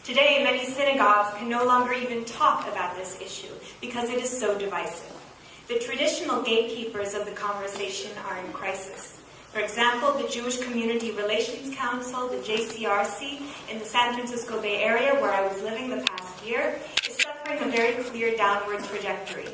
Today, many synagogues can no longer even talk about this issue because it is so divisive. The traditional gatekeepers of the conversation are in crisis. For example, the Jewish Community Relations Council, the JCRC, in the San Francisco Bay Area, where I was living the past year, is suffering a very clear downward trajectory.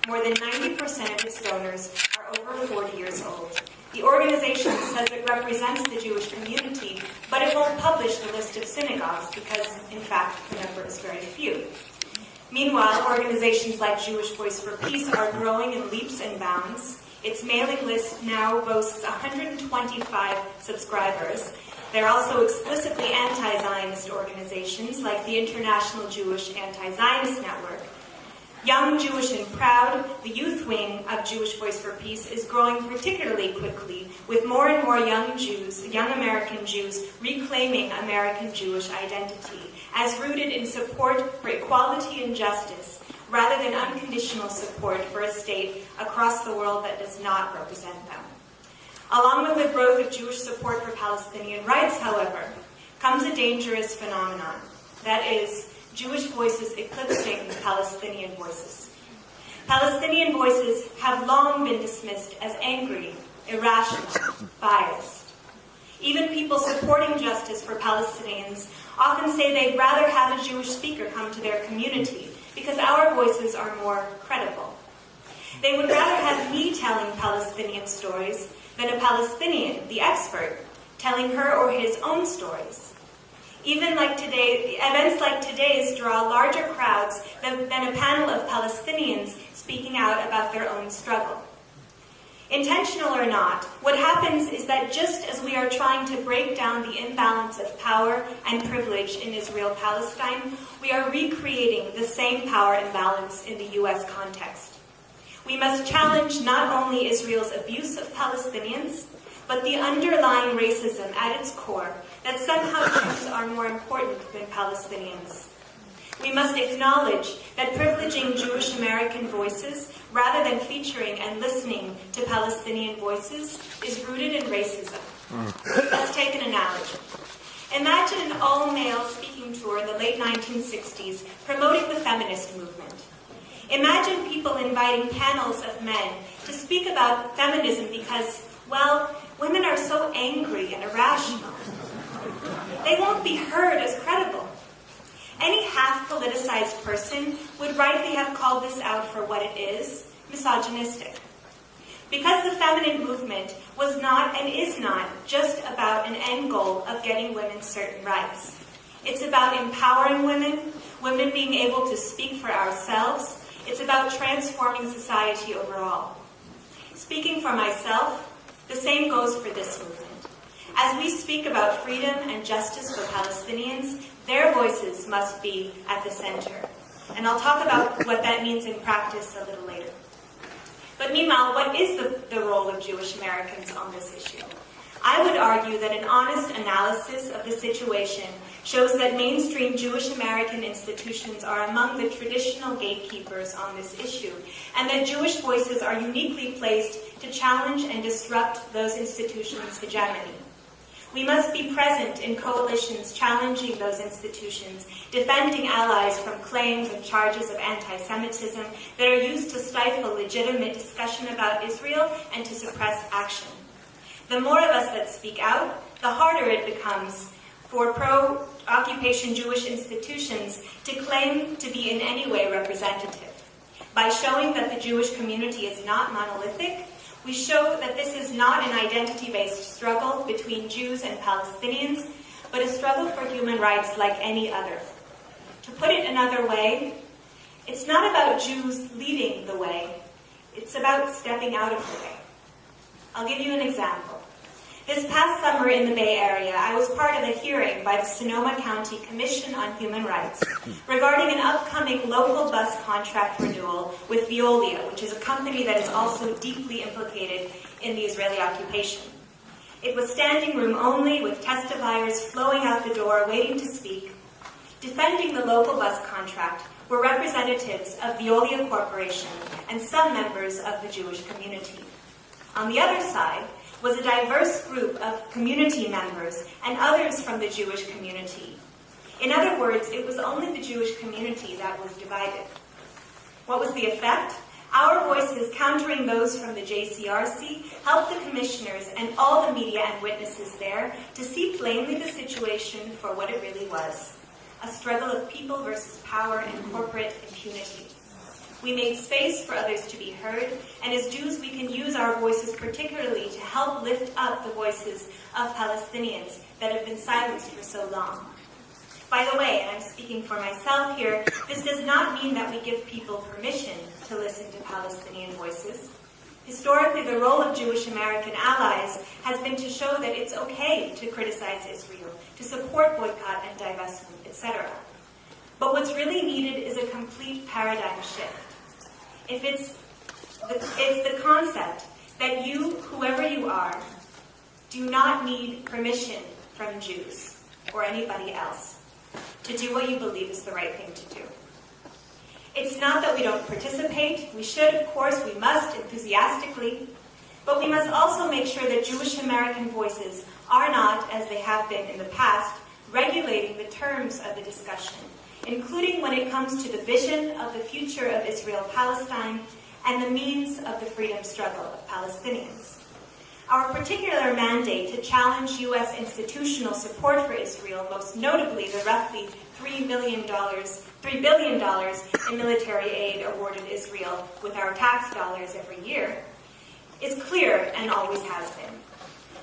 More than 90% of its donors are over 40 years old. The organization says it represents the Jewish community, but it won't publish the list of synagogues because, in fact, the number is very few. Meanwhile, organizations like Jewish Voice for Peace are growing in leaps and bounds. Its mailing list now boasts 125 subscribers. There are also explicitly anti-Zionist organizations like the International Jewish Anti-Zionist Network. Young, Jewish, and Proud, the youth wing of Jewish Voice for Peace, is growing particularly quickly, with more and more young American Jews, reclaiming American Jewish identity, as rooted in support for equality and justice, rather than unconditional support for a state across the world that does not represent them. Along with the growth of Jewish support for Palestinian rights, however, comes a dangerous phenomenon, that is, Jewish voices eclipsing Palestinian voices. Palestinian voices have long been dismissed as angry, irrational, biased. Even people supporting justice for Palestinians often say they'd rather have a Jewish speaker come to their community because our voices are more credible. They would rather have me telling Palestinian stories than a Palestinian, the expert, telling her or his own stories. Events like today's draw larger crowds than a panel of Palestinians speaking out about their own struggle. Intentional or not, what happens is that just as we are trying to break down the imbalance of power and privilege in Israel-Palestine, we are recreating the same power imbalance in the U.S. context. We must challenge not only Israel's abuse of Palestinians, but the underlying racism at its core, that somehow Jews are more important than Palestinians. We must acknowledge that privileging Jewish American voices, rather than featuring and listening to Palestinian voices, is rooted in racism. Let's take an analogy. Imagine an all-male speaking tour in the late 1960s promoting the feminist movement. Imagine people inviting panels of men to speak about feminism because, well, women are so angry and irrational. They won't be heard as credible. Any half-politicized person would rightly have called this out for what it is, misogynistic. Because the feminine movement was not and is not just about an end goal of getting women certain rights. It's about empowering women, women being able to speak for ourselves. It's about transforming society overall. Speaking for myself, the same goes for this movement. As we speak about freedom and justice for Palestinians, their voices must be at the center. And I'll talk about what that means in practice a little later. But meanwhile, what is the role of Jewish Americans on this issue? I would argue that an honest analysis of the situation shows that mainstream Jewish American institutions are among the traditional gatekeepers on this issue, and that Jewish voices are uniquely placed to challenge and disrupt those institutions' hegemony. We must be present in coalitions challenging those institutions, defending allies from claims and charges of anti-Semitism that are used to stifle legitimate discussion about Israel and to suppress action. The more of us that speak out, the harder it becomes for pro-occupation Jewish institutions to claim to be in any way representative. By showing that the Jewish community is not monolithic, we show that this is not an identity-based struggle between Jews and Palestinians, but a struggle for human rights like any other. To put it another way, it's not about Jews leading the way, it's about stepping out of the way. I'll give you an example. This past summer in the Bay Area, I was part of a hearing by the Sonoma County Commission on Human Rights regarding an upcoming local bus contract renewal with Veolia, which is a company that is also deeply implicated in the Israeli occupation. It was standing room only, with testifiers flowing out the door waiting to speak. Defending the local bus contract were representatives of Veolia Corporation and some members of the Jewish community. On the other side was a diverse group of community members and others from the Jewish community. In other words, it was only the Jewish community that was divided. What was the effect? Our voices, countering those from the JCRC, helped the commissioners and all the media and witnesses there to see plainly the situation for what it really was: a struggle of people versus power and corporate impunity. We made space for others to be heard, and as Jews we can use our voices particularly to help lift up the voices of Palestinians that have been silenced for so long. By the way, and I'm speaking for myself here, this does not mean that we give people permission to listen to Palestinian voices. Historically, the role of Jewish American allies has been to show that it's okay to criticize Israel, to support boycott and divestment, etc. But what's really needed is a complete paradigm shift. It's the concept that you, whoever you are, do not need permission from Jews or anybody else to do what you believe is the right thing to do. It's not that we don't participate. We should, of course, we must enthusiastically, but we must also make sure that Jewish American voices are not, as they have been in the past, regulating the terms of the discussion, including when it comes to the vision of the future of Israel-Palestine and the means of the freedom struggle of Palestinians. Our particular mandate to challenge U.S. institutional support for Israel, most notably the roughly $3 billion in military aid awarded Israel with our tax dollars every year, is clear and always has been.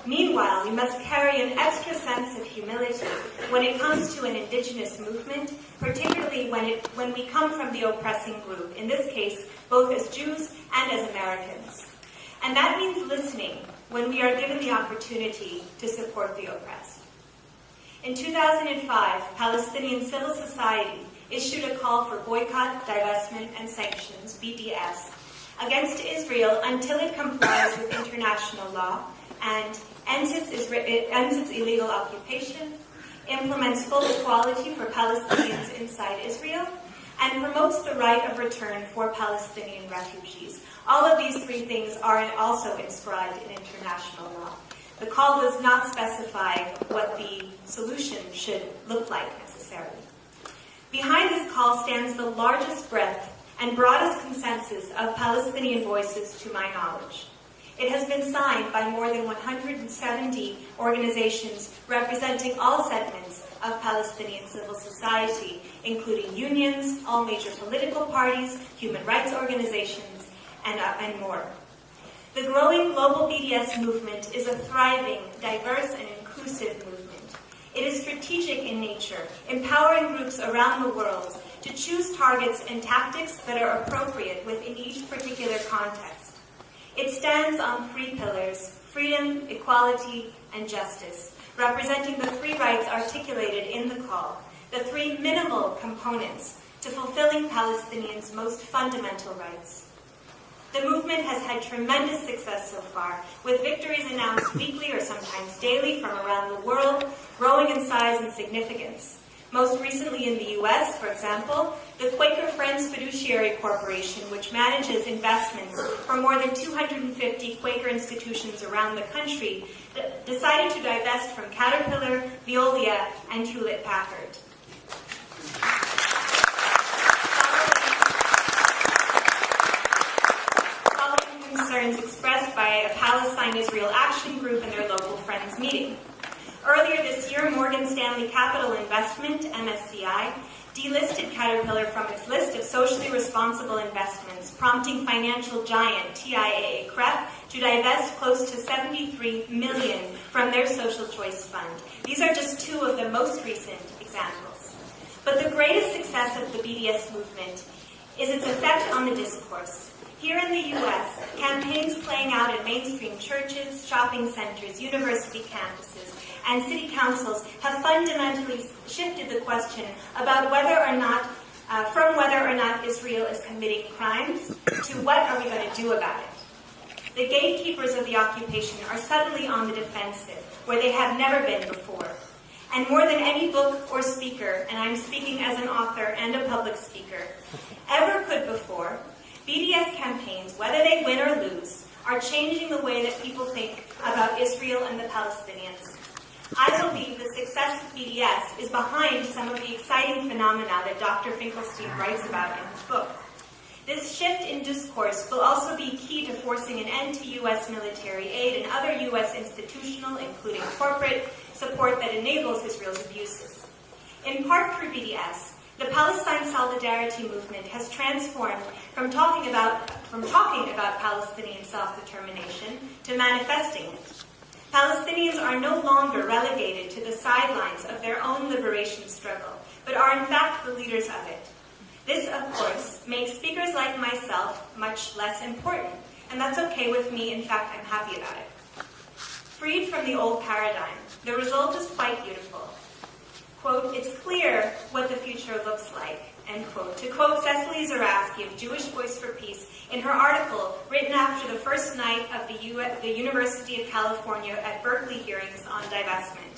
Meanwhile, we must carry an extra sense of humility when it comes to an indigenous movement, particularly when we come from the oppressing group, in this case, both as Jews and as Americans. And that means listening when we are given the opportunity to support the oppressed. In 2005, Palestinian civil society issued a call for boycott, divestment, and sanctions, BDS, against Israel until it complies with international law and ends its illegal occupation, implements full equality for Palestinians inside Israel, and promotes the right of return for Palestinian refugees. All of these three things are also inscribed in international law. The call does not specify what the solution should look like necessarily. Behind this call stands the largest breadth and broadest consensus of Palestinian voices to my knowledge. It has been signed by more than 170 organizations representing all segments of Palestinian civil society, including unions, all major political parties, human rights organizations, and more. The growing global BDS movement is a thriving, diverse, and inclusive movement. It is strategic in nature, empowering groups around the world to choose targets and tactics that are appropriate within each particular context. It stands on three pillars: freedom, equality, and justice, representing the three rights articulated in the call, the three minimal components to fulfilling Palestinians' most fundamental rights. The movement has had tremendous success so far, with victories announced weekly or sometimes daily from around the world, growing in size and significance. Most recently in the U.S., for example, the Quaker Friends Fiduciary Corporation, which manages investments for more than 250 Quaker institutions around the country, decided to divest from Caterpillar, Veolia, and Hewlett-Packard. Concerns expressed by a Palestine-Israel Action Group in their local Friends meeting. Earlier this year, Morgan Stanley Capital Investment, MSCI, delisted Caterpillar from its list of socially responsible investments, prompting financial giant TIAA-CREF to divest close to $73 million from their social choice fund. These are just two of the most recent examples. But the greatest success of the BDS movement is its effect on the discourse. Here in the U.S., campaigns playing out in mainstream churches, shopping centers, university campuses, and city councils have fundamentally shifted the question about whether or not, from whether or not Israel is committing crimes to what are we going to do about it. The gatekeepers of the occupation are suddenly on the defensive, where they have never been before. And more than any book or speaker, and I'm speaking as an author and a public speaker, ever could before, BDS campaigns, whether they win or lose, are changing the way that people think about Israel and the Palestinians. I believe the success of BDS is behind some of the exciting phenomena that Dr. Finkelstein writes about in his book. This shift in discourse will also be key to forcing an end to U.S. military aid and other U.S. institutional, including corporate, support that enables Israel's abuses. In part through BDS, the Palestine solidarity movement has transformed from talking about Palestinian self-determination to manifesting it. Palestinians are no longer relegated to the sidelines of their own liberation struggle, but are in fact the leaders of it. This, of course, makes speakers like myself much less important, and that's okay with me. In fact, I'm happy about it. Freed from the old paradigm, the result is quite beautiful. Quote, "It's clear what the future looks like," end quote. To quote Cecily Zaraski of Jewish Voice for Peace in her article written after the first night of the University of California at Berkeley hearings on divestment.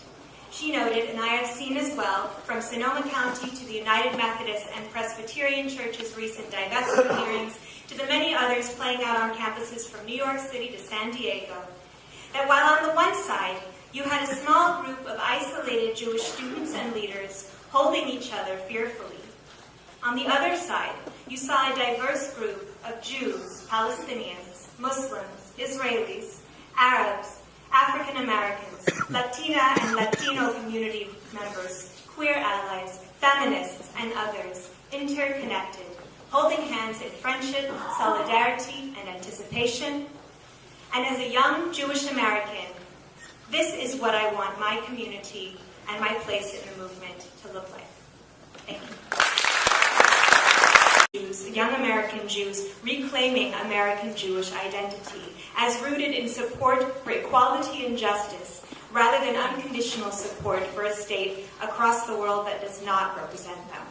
She noted, and I have seen as well, from Sonoma County to the United Methodist and Presbyterian Church's recent divestment hearings to the many others playing out on campuses from New York City to San Diego, that while on the one side you had a small group of isolated Jewish students and leaders holding each other fearfully, on the other side you saw a diverse group of Jews, Palestinians, Muslims, Israelis, Arabs, African Americans, Latina and Latino community members, queer allies, feminists, and others, interconnected, holding hands in friendship, solidarity, and anticipation. And as a young Jewish American, this is what I want my community and my place in the movement to look like. Thank you. Young American Jews reclaiming American Jewish identity as rooted in support for equality and justice, rather than unconditional support for a state across the world that does not represent them.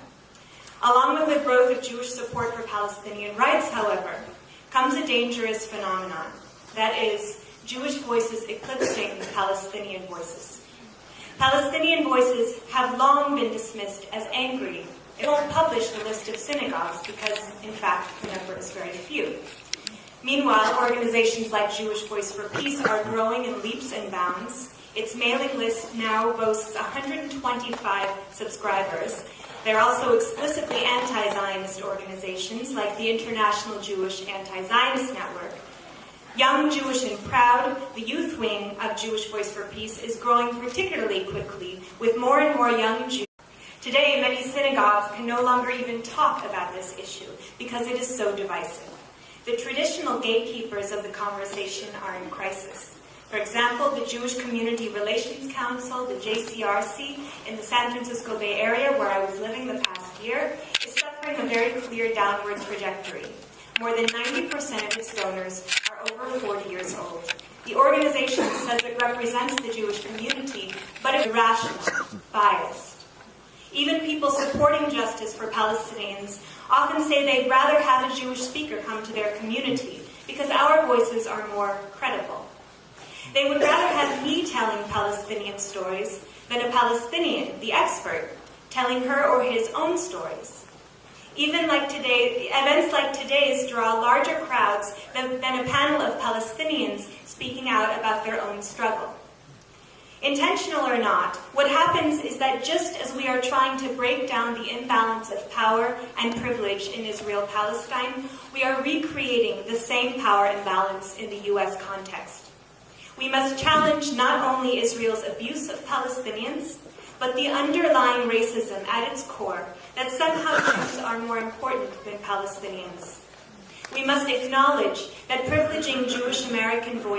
Along with the growth of Jewish support for Palestinian rights, however, comes a dangerous phenomenon, that is, Jewish voices eclipsing Palestinian voices. Palestinian voices have long been dismissed as angry. It won't publish the list of synagogues because, in fact, the number is very few. Meanwhile, organizations like Jewish Voice for Peace are growing in leaps and bounds. Its mailing list now boasts 125 subscribers. There are also explicitly anti-Zionist organizations like the International Jewish Anti-Zionist Network. Young, Jewish, and Proud, the youth wing of Jewish Voice for Peace, is growing particularly quickly, with more and more young Jews. Today, many synagogues can no longer even talk about this issue because it is so divisive. The traditional gatekeepers of the conversation are in crisis. For example, the Jewish Community Relations Council, the JCRC, in the San Francisco Bay Area, where I was living the past year, is suffering a very clear downward trajectory. More than 90% of its donors are over 40 years old. The organization says it represents the Jewish community, but it's irrational, biased. Even people supporting justice for Palestinians often say they'd rather have a Jewish speaker come to their community because our voices are more credible. They would rather have me telling Palestinian stories than a Palestinian, the expert, telling her or his own stories. Even like today, events like today's draw larger crowds than a panel of Palestinians speaking out about their own struggle. Intentional or not, what happens is that just as we are trying to break down the imbalance of power and privilege in Israel-Palestine, we are recreating the same power imbalance in the U.S. context. We must challenge not only Israel's abuse of Palestinians, but the underlying racism at its core, that somehow Jews are more important than Palestinians. We must acknowledge that privileging Jewish American voices